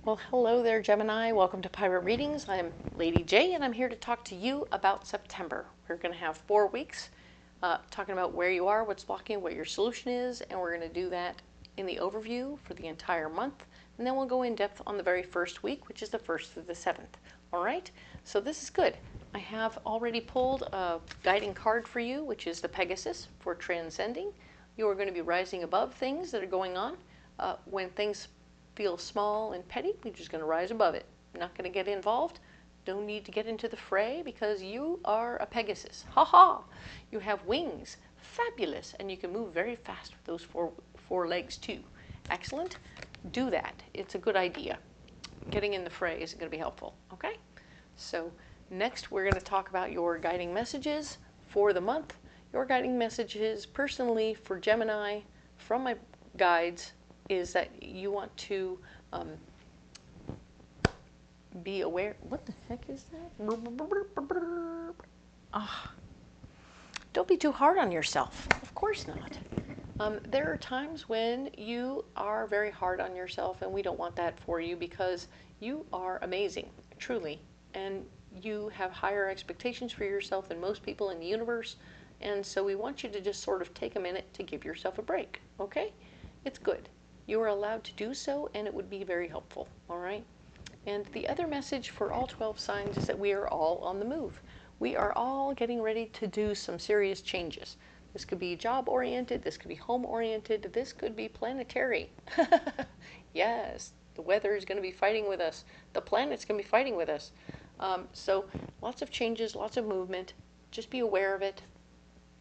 Well, hello there, Gemini. Welcome to Pirate Readings. I'm Lady J, and I'm here to talk to you about September. We're going to have 4 weeks talking about where you are, what's blocking, what your solution is, and we're going to do that in the overview for the entire month. And then we'll go in depth on the very first week, which is the 1st through the 7th. All right? So this is good. I have already pulled a guiding card for you, which is the Pegasus for transcending. You are going to be rising above things that are going on. When things feel small and petty, you're just going to rise above it. Not going to get involved. Don't need to get into the fray because you are a Pegasus. Ha ha! You have wings. Fabulous. And you can move very fast with those four legs too. Excellent. Do that. It's a good idea. Getting in the fray is going to be helpful. Okay? So next we're going to talk about your guiding messages for the month. Your guiding messages personally for Gemini from my guides is that you want to be aware. What the heck is that? Ah, don't be too hard on yourself. Of course not. There are times when you are very hard on yourself, and we don't want that for you because you are amazing, truly, and you have higher expectations for yourself than most people in the universe, and so we want you to just sort of take a minute to give yourself a break, okay? It's good. You are allowed to do so, and it would be very helpful, all right? And the other message for all 12 signs is that we are all on the move. We are all getting ready to do some serious changes. This could be job-oriented, this could be home-oriented, this could be planetary. Yes, the weather is going to be fighting with us. The planet's going to be fighting with us. So lots of changes, lots of movement. Just be aware of it,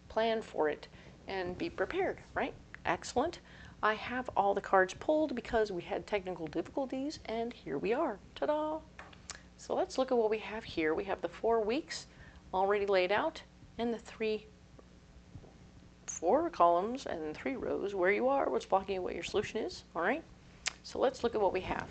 plan for it, and be prepared, right? Excellent. I have all the cards pulled because we had technical difficulties, and here we are. Ta-da! So let's look at what we have here. We have the 4 weeks already laid out, and the 4 columns and 3 rows where you are, what's blocking you, what your solution is. All right? So let's look at what we have.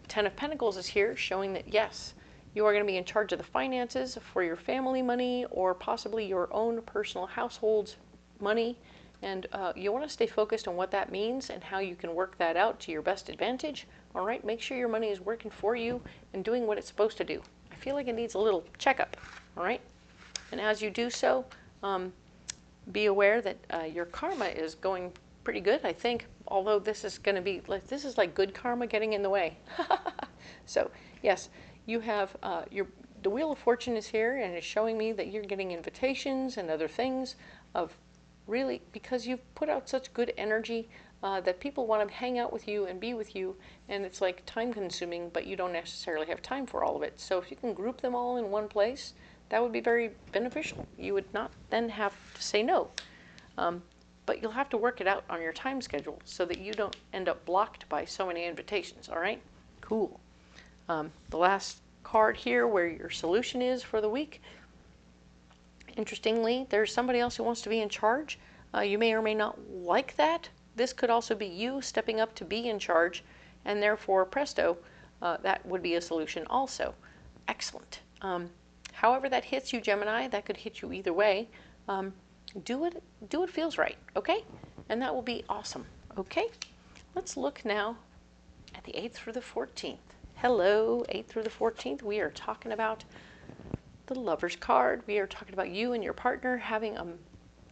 10 of Pentacles is here, showing that, yes, you are going to be in charge of the finances for your family money or possibly your own personal household's money. And you want to stay focused on what that means and how you can work that out to your best advantage. All right, make sure your money is working for you and doing what it's supposed to do. I feel like it needs a little checkup. All right, and as you do so, be aware that your karma is going pretty good, I think. Although this is going to be like good karma getting in the way. So yes, you have the Wheel of Fortune is here, and it's showing me that you're getting invitations and other things of really, because you've put out such good energy that people want to hang out with you and be with you, and it's like time consuming, but you don't necessarily have time for all of it. So if you can group them all in one place, that would be very beneficial. You would not then have to say no. But you'll have to work it out on your time schedule so that you don't end up blocked by so many invitations, all right? Cool. The last card here where your solution is for the week. Interestingly, there's somebody else who wants to be in charge. You may or may not like that. This could also be you stepping up to be in charge, and therefore, presto, that would be a solution also. Excellent. However that hits you, Gemini, that could hit you either way. Do what feels right, okay? And that will be awesome, okay? Let's look now at the 8th through the 14th. Hello, 8th through the 14th. We are talking about the Lover's card. We are talking about you and your partner having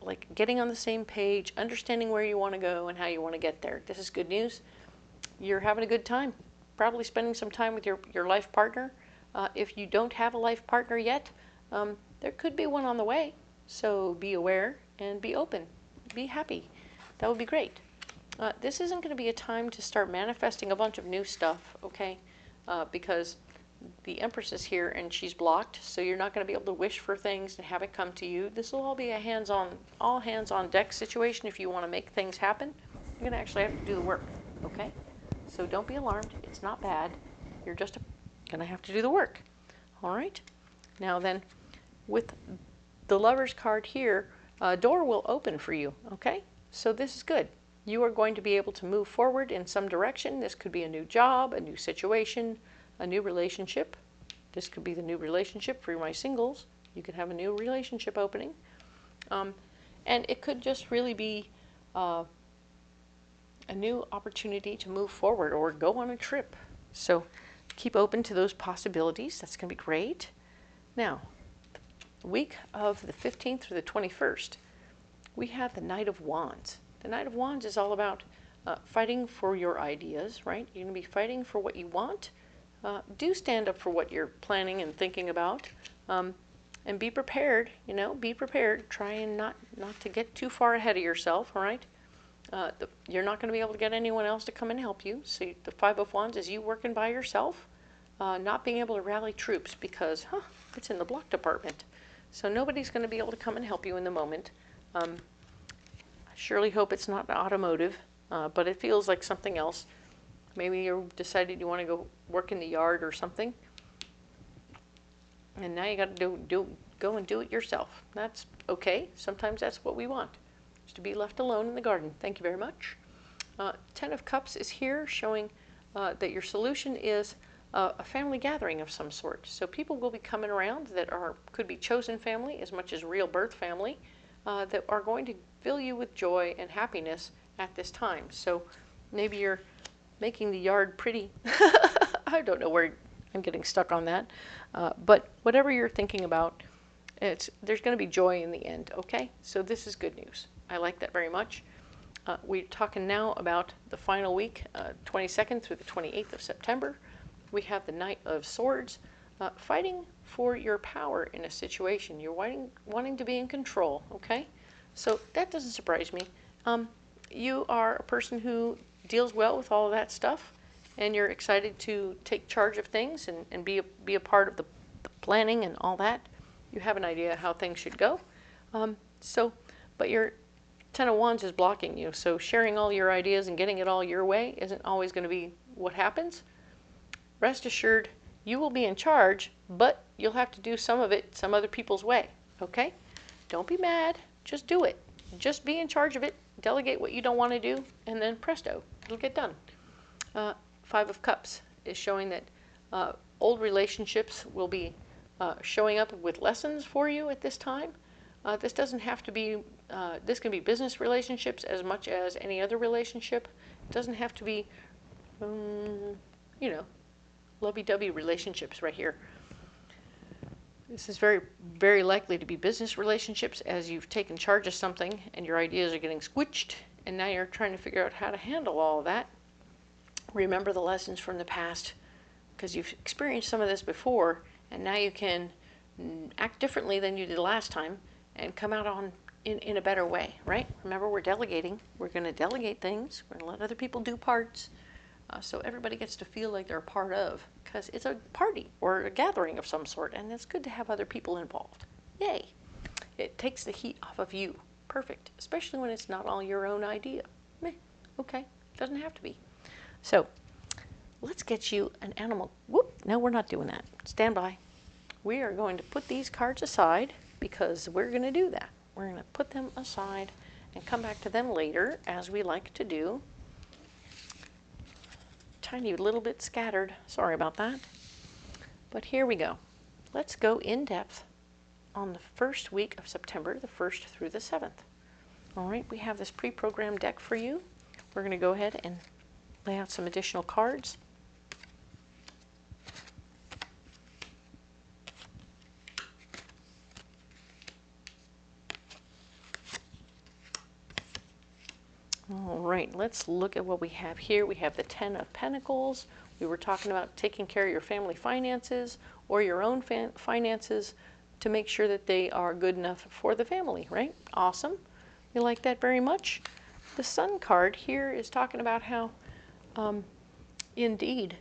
like getting on the same page, understanding where you want to go and how you want to get there. This is good news. You're having a good time, probably spending some time with your life partner. If you don't have a life partner yet, there could be one on the way. So be aware and be open. Be happy. That would be great. This isn't going to be a time to start manifesting a bunch of new stuff, okay? Because the Empress is here and she's blocked, so you're not going to be able to wish for things and have it come to you. This will all be a all hands on deck situation. If you want to make things happen, you're going to actually have to do the work, okay? So don't be alarmed. It's not bad. You're just going to have to do the work. All right? Now then, with the Lover's card here, a door will open for you, okay? So this is good. You are going to be able to move forward in some direction. This could be a new job, a new situation, a new relationship. This could be the new relationship for my singles. You could have a new relationship opening. And it could just really be a new opportunity to move forward or go on a trip. So keep open to those possibilities. That's going to be great. Now, the week of the 15th through the 21st, we have the Knight of Wands. The Knight of Wands is all about fighting for your ideas, right? You're going to be fighting for what you want. Do stand up for what you're planning and thinking about. And be prepared, you know, be prepared. Try and not to get too far ahead of yourself, all right? You're not going to be able to get anyone else to come and help you. So the Five of Wands is you working by yourself, not being able to rally troops because, it's in the block department. So nobody's going to be able to come and help you in the moment. I surely hope it's not automotive, but it feels like something else. Maybe you decided you want to go work in the yard or something. And now you got to go and do it yourself. That's okay. Sometimes that's what we want, is to be left alone in the garden. Thank you very much. Ten of Cups is here, showing that your solution is a family gathering of some sort. So people will be coming around that could be chosen family as much as real birth family, that are going to fill you with joy and happiness at this time. So maybe you're making the yard pretty. I don't know where I'm getting stuck on that. But whatever you're thinking about, there's going to be joy in the end, okay? So this is good news. I like that very much. We're talking now about the final week, 22nd through the 28th of September. We have the Knight of Swords, fighting for your power in a situation. You're wanting to be in control, okay? So that doesn't surprise me. You are a person who deals well with all of that stuff, and you're excited to take charge of things and be a part of the planning and all that. You have an idea how things should go. But your Ten of Wands is blocking you, so sharing all your ideas and getting it all your way isn't always going to be what happens. Rest assured, you will be in charge, but you'll have to do some of it some other people's way, okay? Don't be mad. Just do it. Just be in charge of it. Delegate what you don't want to do, and then presto, it'll get done. Five of Cups is showing that old relationships will be showing up with lessons for you at this time. This doesn't have to be, this can be business relationships as much as any other relationship. It doesn't have to be, lovey-dovey relationships right here. This is very, very likely to be business relationships as you've taken charge of something and your ideas are getting squished, and now you're trying to figure out how to handle all of that. Remember the lessons from the past, because you've experienced some of this before, and now you can act differently than you did last time and come out in a better way, right? Remember, we're delegating. We're going to delegate things. We're going to let other people do parts. So everybody gets to feel like they're a part of, because it's a party or a gathering of some sort, and it's good to have other people involved. Yay! It takes the heat off of you. Perfect. Especially when it's not all your own idea. Meh. Okay. Doesn't have to be. So let's get you an animal. Whoop! No, we're not doing that. Stand by. We are going to put these cards aside because we're going to do that. We're going to put them aside and come back to them later, as we like to do. Tiny little bit scattered. Sorry about that. But here we go. Let's go in depth on the first week of September, the 1st through the 7th. All right, we have this pre-programmed deck for you. We're going to go ahead and lay out some additional cards. All right, let's look at what we have here. We have the Ten of Pentacles. We were talking about taking care of your family finances or your own finances to make sure that they are good enough for the family, right? Awesome. We like that very much. The Sun card here is talking about how, indeed,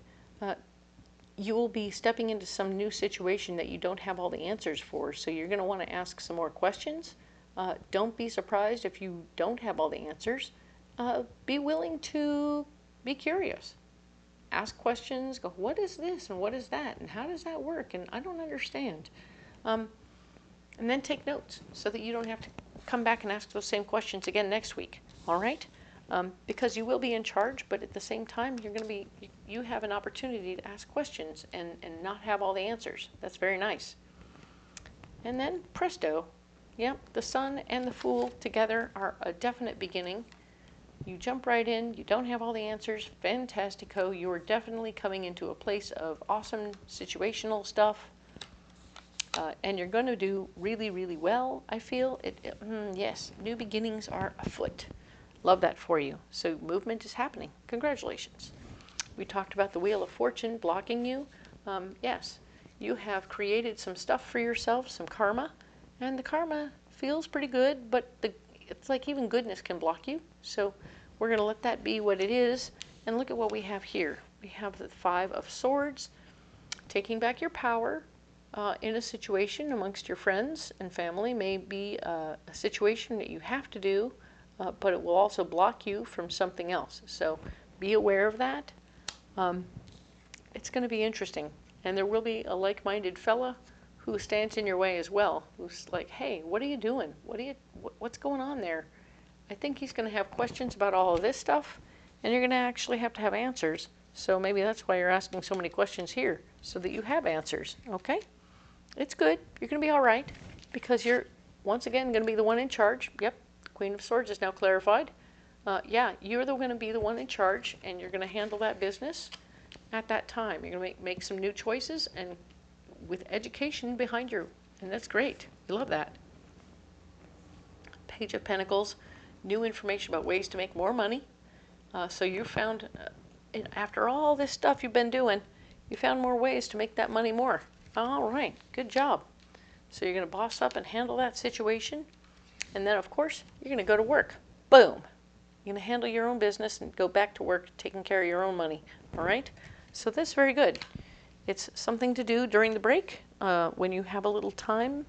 you will be stepping into some new situation that you don't have all the answers for. So you're going to want to ask some more questions. Don't be surprised if you don't have all the answers. Be willing to be curious. Ask questions. Go, what is this and what is that and how does that work? And I don't understand. And then take notes so that you don't have to come back and ask those same questions again next week. All right? Because you will be in charge, but at the same time, you have an opportunity to ask questions and not have all the answers. That's very nice. And then presto. Yep, the Sun and the Fool together are a definite beginning. you jump right in. You don't have all the answers. Fantastico. You are definitely coming into a place of awesome situational stuff. And you're going to do really, really well, I feel. Yes, new beginnings are afoot. Love that for you. So movement is happening. Congratulations. We talked about the Wheel of Fortune blocking you. Yes, you have created some stuff for yourself, some karma. And the karma feels pretty good, but it's like even goodness can block you. So we're going to let that be what it is. And look at what we have here. We have the 5 of Swords, taking back your power. In a situation amongst your friends and family may be a situation that you have to do, but it will also block you from something else. So be aware of that. It's going to be interesting. And there will be a like-minded fella who stands in your way as well, who's like, hey, what are you doing? What's going on there? I think he's going to have questions about all of this stuff, and you're going to actually have to have answers. So maybe that's why you're asking so many questions here, so that you have answers, okay? It's good. You're going to be all right, because you're, once again, going to be the one in charge. Yep, Queen of Swords is now clarified. Yeah, you're going to be the one in charge, and you're going to handle that business at that time. You're going to make some new choices, and with education behind you, and that's great. You love that. Page of Pentacles, new information about ways to make more money. So you found, after all this stuff you've been doing, you found more ways to make that money more. All right, good job. So you're going to boss up and handle that situation. And then, of course, you're going to go to work. Boom. You're going to handle your own business and go back to work taking care of your own money. All right? So that's very good. It's something to do during the break when you have a little time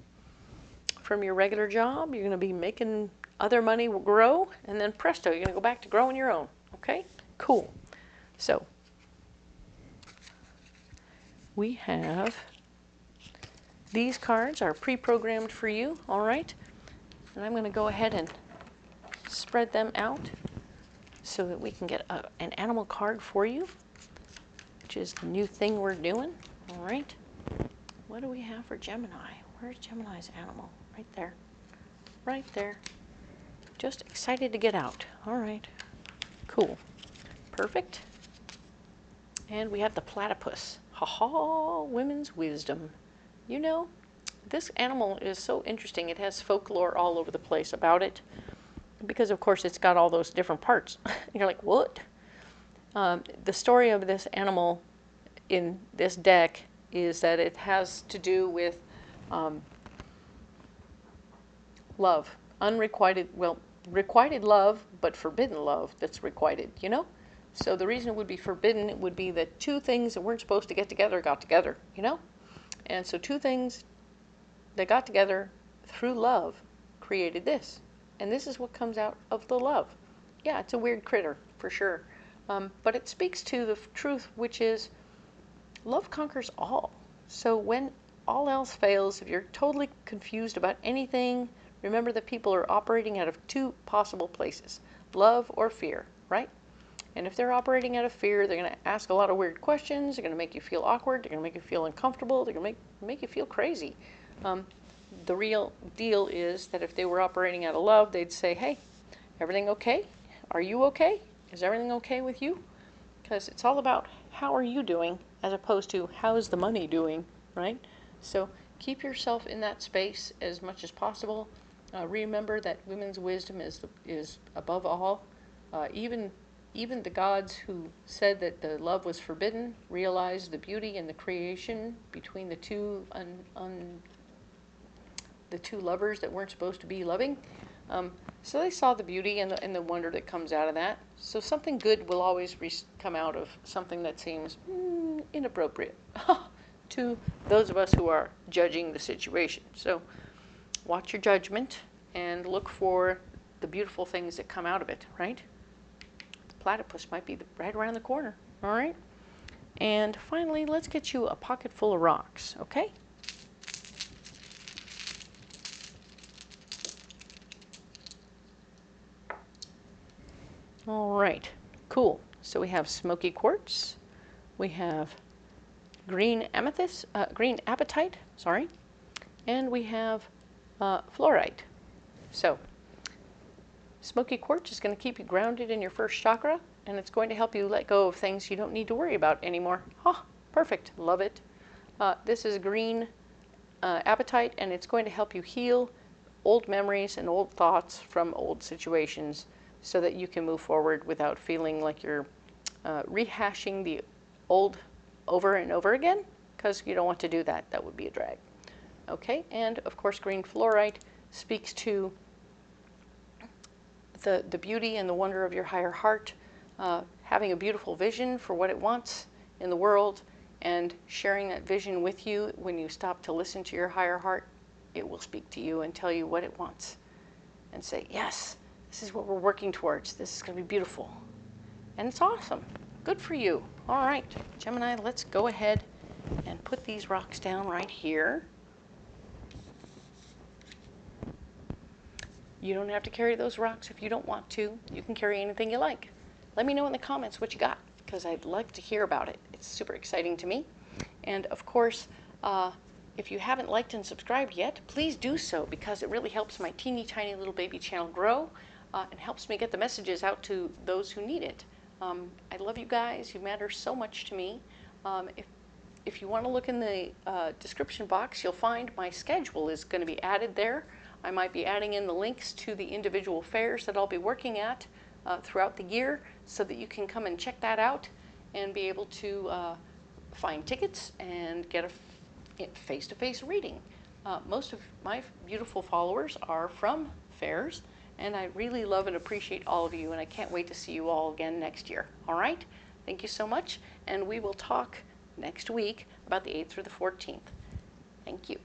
from your regular job. You're going to be making other money grow. And then presto, you're going to go back to growing your own. Okay? Cool. So we have... These cards are pre-programmed for you, all right? And I'm going to go ahead and spread them out so that we can get an animal card for you, which is the new thing we're doing, all right? What do we have for Gemini? Where's Gemini's animal? Right there. Right there. Just excited to get out. All right. Cool. Perfect. And we have the platypus. Ha-ha, women's wisdom. You know, this animal is so interesting. It has folklore all over the place about it because, of course, it's got all those different parts. You're like, what? The story of this animal in this deck is that it has to do with love. Unrequited, well, requited love, but forbidden love that's requited, you know? So the reason it would be forbidden would be that 2 things that weren't supposed to get together got together, you know? And so 2 things that got together through love created this. And this is what comes out of the love. Yeah, it's a weird critter, for sure. But it speaks to the truth, which is love conquers all. So when all else fails, if you're totally confused about anything, remember that people are operating out of 2 possible places, love or fear, right? And if they're operating out of fear, they're going to ask a lot of weird questions. They're going to make you feel awkward. They're going to make you feel uncomfortable. They're going to make you feel crazy. The real deal is that if they were operating out of love, they'd say, hey, everything okay? Are you okay? Is everything okay with you? Because it's all about how are you doing as opposed to how is the money doing, right? So keep yourself in that space as much as possible. Remember that women's wisdom is above all. Even the gods who said that the love was forbidden realized the beauty and the creation between the two lovers that weren't supposed to be loving. So they saw the beauty and the wonder that comes out of that. So something good will always come out of something that seems inappropriate to those of us who are judging the situation. So watch your judgment and look for the beautiful things that come out of it, right? Platypus might be right around the corner, all right? And finally, let's get you a pocket full of rocks, okay? All right, cool. So we have smoky quartz, we have green amethyst, green apatite, sorry, and we have fluorite. So Smoky quartz is going to keep you grounded in your first chakra, and it's going to help you let go of things you don't need to worry about anymore. Oh, perfect. Love it. This is green apatite, and it's going to help you heal old memories and old thoughts from old situations so that you can move forward without feeling like you're rehashing the old over and over again, because you don't want to do that. That would be a drag. Okay, and of course green fluorite speaks to the beauty and the wonder of your higher heart, having a beautiful vision for what it wants in the world, and sharing that vision with you. When you stop to listen to your higher heart, it will speak to you and tell you what it wants and say, yes, this is what we're working towards. This is going to be beautiful. And it's awesome. Good for you. All right, Gemini, let's go ahead and put these rocks down right here. You don't have to carry those rocks if you don't want to. You can carry anything you like. Let me know in the comments what you got, because I'd like to hear about it. It's super exciting to me. And of course, if you haven't liked and subscribed yet, please do so, because it really helps my teeny tiny little baby channel grow and helps me get the messages out to those who need it. I love you guys. You matter so much to me. If you want to look in the description box, you'll find my schedule is going to be added there. I might be adding in the links to the individual fairs that I'll be working at throughout the year, so that you can come and check that out and be able to find tickets and get a face-to-face reading. Most of my beautiful followers are from fairs, and I really love and appreciate all of you, and I can't wait to see you all again next year. All right? Thank you so much, and we will talk next week about the 8th through the 14th. Thank you.